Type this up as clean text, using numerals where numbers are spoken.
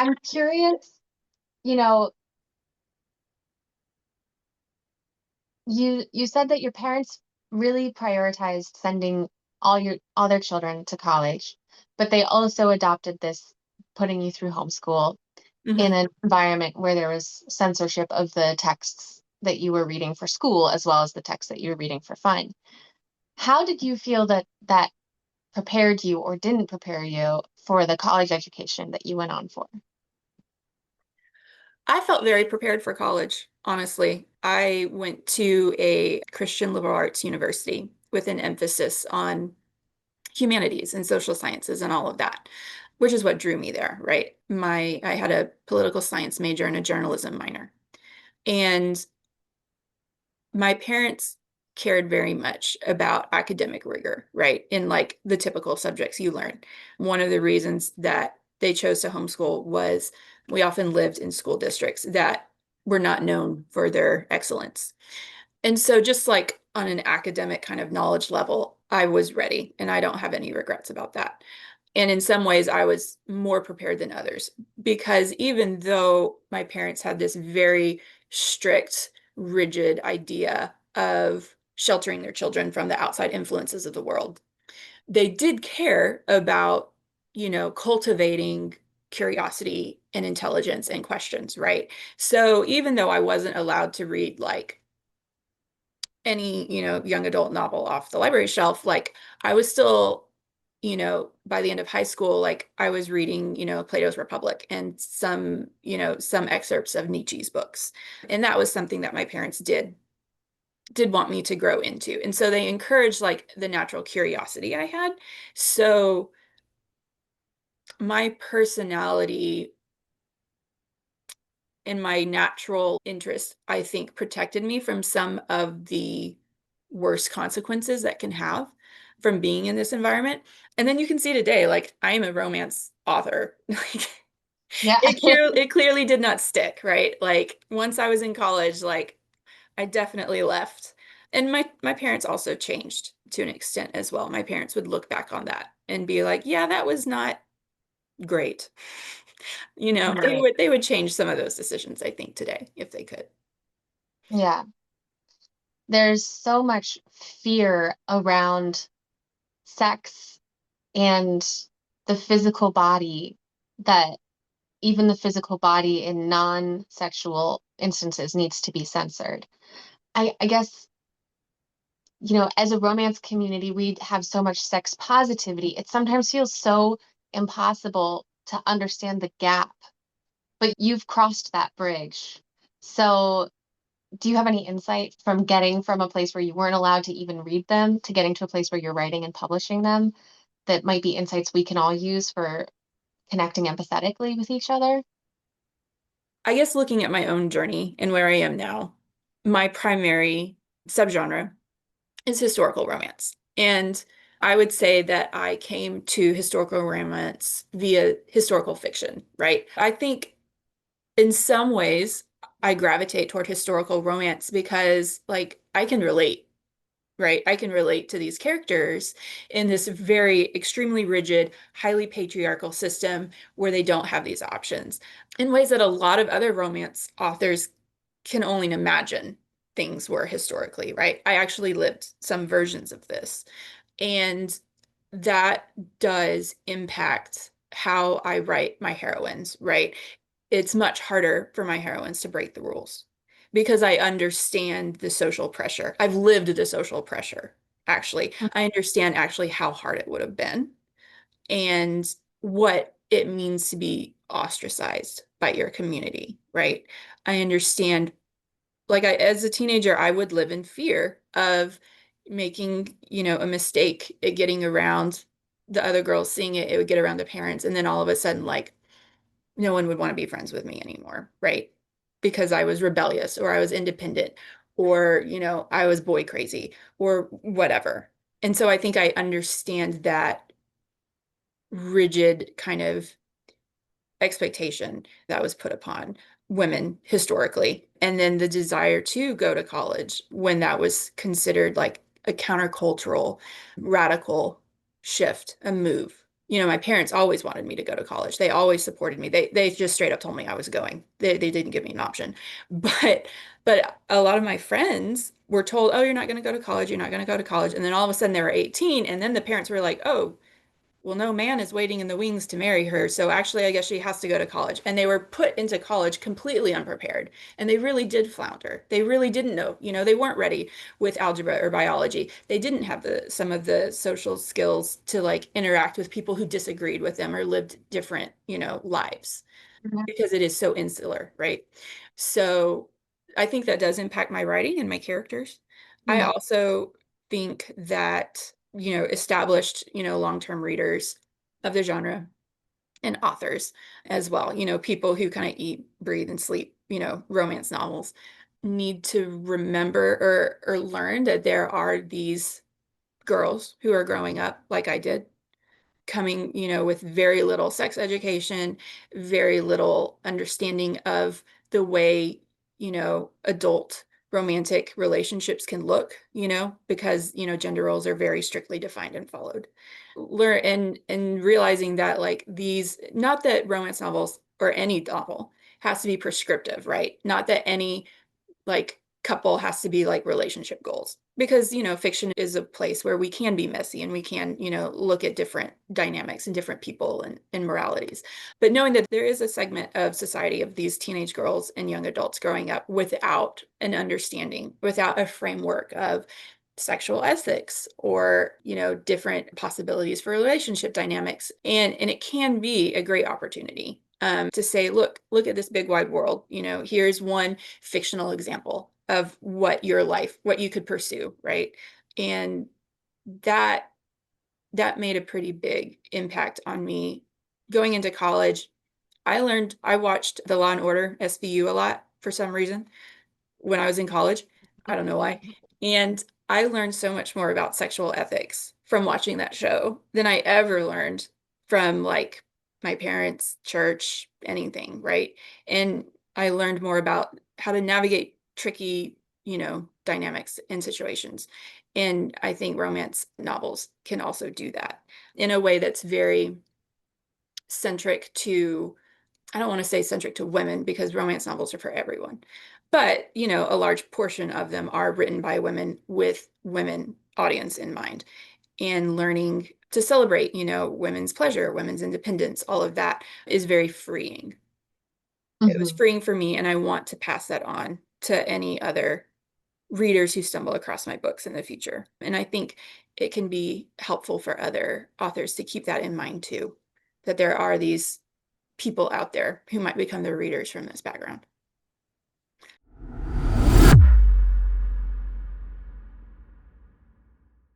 I'm curious, you know, you said that your parents really prioritized sending all their children to college, but they also adopted this putting you through homeschool in Hmm. an environment where there was censorship of the texts that you were reading for school as well as the texts that you were reading for fun. How did you feel that that prepared you or didn't prepare you for the college education that you went on for? I felt very prepared for college, honestly. I went to a Christian liberal arts university with an emphasis on humanities and social sciences and all of that, which is what drew me there, right? I had a political science major and a journalism minor. And my parents cared very much about academic rigor, right? In like the typical subjects you learn. One of the reasons that they chose to homeschool was we often lived in school districts that were not known for their excellence. And so just like on an academic kind of knowledge level, I was ready and I don't have any regrets about that. And in some ways, I was more prepared than others because even though my parents had this very strict, rigid idea of sheltering their children from the outside influences of the world, they did care about, cultivating curiosity and intelligence and questions, right? So even though I wasn't allowed to read like any, young adult novel off the library shelf, like I was still, by the end of high school, like I was reading, Plato's Republic and some excerpts of Nietzsche's books. And that was something that my parents did want me to grow into. And so they encouraged like the natural curiosity I had. So my personality and my natural interest, I think, protected me from some of the worst consequences that can have from being in this environment. And then you can see today, like I am a romance author. Like Yeah. it clearly did not stick, right? Like once I was in college, like I definitely left. And my parents also changed to an extent as well. My parents would look back on that and be like, yeah, that was not great. They Right. would change some of those decisions, I think, today if they could. Yeah. There's so much fear around sex and the physical body that even the physical body in non-sexual instances needs to be censored. I guess, as a romance community, we have so much sex positivity. It sometimes feels so impossible to understand the gap, but you've crossed that bridge. So, do you have any insight from getting from a place where you weren't allowed to even read them to getting to a place where you're writing and publishing them that might be insights we can all use for connecting empathetically with each other? I guess looking at my own journey and where I am now, my primary subgenre is historical romance. And I would say that I came to historical romance via historical fiction, right? I think in some ways I gravitate toward historical romance because like I can relate, right? I can relate to these characters in this very extremely rigid, highly patriarchal system where they don't have these options in ways that a lot of other romance authors can only imagine things were historically, right? I actually lived some versions of this. And that does impact how I write my heroines, right? It's much harder for my heroines to break the rules because I understand the social pressure. I've lived the social pressure, actually. I understand actually how hard it would have been and what it means to be ostracized by your community, right? I understand, like as a teenager, I would live in fear of making, a mistake, it getting around the other girls seeing it, it would get around the parents, and then all of a sudden, like no one would want to be friends with me anymore, right? Because I was rebellious or I was independent or, I was boy crazy or whatever. And so I think I understand that rigid kind of expectation that was put upon women historically. And then the desire to go to college when that was considered like a countercultural, radical shift, a move, my parents always wanted me to go to college. They always supported me. They just straight up told me I was going. They didn't give me an option. But but a lot of my friends were told, "Oh, you're not going to go to college. You're not going to go to college." And then all of a sudden they were 18, and then the parents were like, "Oh, well, no man is waiting in the wings to marry her. So actually, I guess she has to go to college." And they were put into college completely unprepared. And they really did flounder. They really didn't know, they weren't ready with algebra or biology. They didn't have some of the social skills to like interact with people who disagreed with them or lived different, lives Mhm. because it is so insular, right? So I think that does impact my writing and my characters. I Mm. also think that, established, long-term readers of the genre and authors as well, people who kind of eat, breathe, and sleep, romance novels need to remember or learn that there are these girls who are growing up like I did coming, with very little sex education, very little understanding of the way, adult romantic relationships can look, because, gender roles are very strictly defined and followed. Learn and realizing that like these, not that romance novels or any novel has to be prescriptive, right? Not that any like couple has to be like relationship goals because fiction is a place where we can be messy and we can look at different dynamics and different people and moralities, but knowing that there is a segment of society of these teenage girls and young adults growing up without an understanding, without a framework of sexual ethics or different possibilities for relationship dynamics, and it can be a great opportunity to say, look at this big wide world, here's one fictional example of what you could pursue, right? And that that made a pretty big impact on me going into college. I watched the Law and Order SVU a lot for some reason when I was in college. I don't know why. And I learned so much more about sexual ethics from watching that show than I ever learned from like my parents, church, anything, right? And I learned more about how to navigate tricky, dynamics and situations. And I think romance novels can also do that in a way that's very centric to, I don't want to say centric to women because romance novels are for everyone. But, a large portion of them are written by women with women audience in mind and learning to celebrate, women's pleasure, women's independence, all of that is very freeing. It was Mhm. freeing for me, and I want to pass that on to any other readers who stumble across my books in the future. And I think it can be helpful for other authors to keep that in mind too, that there are these people out there who might become the readers from this background.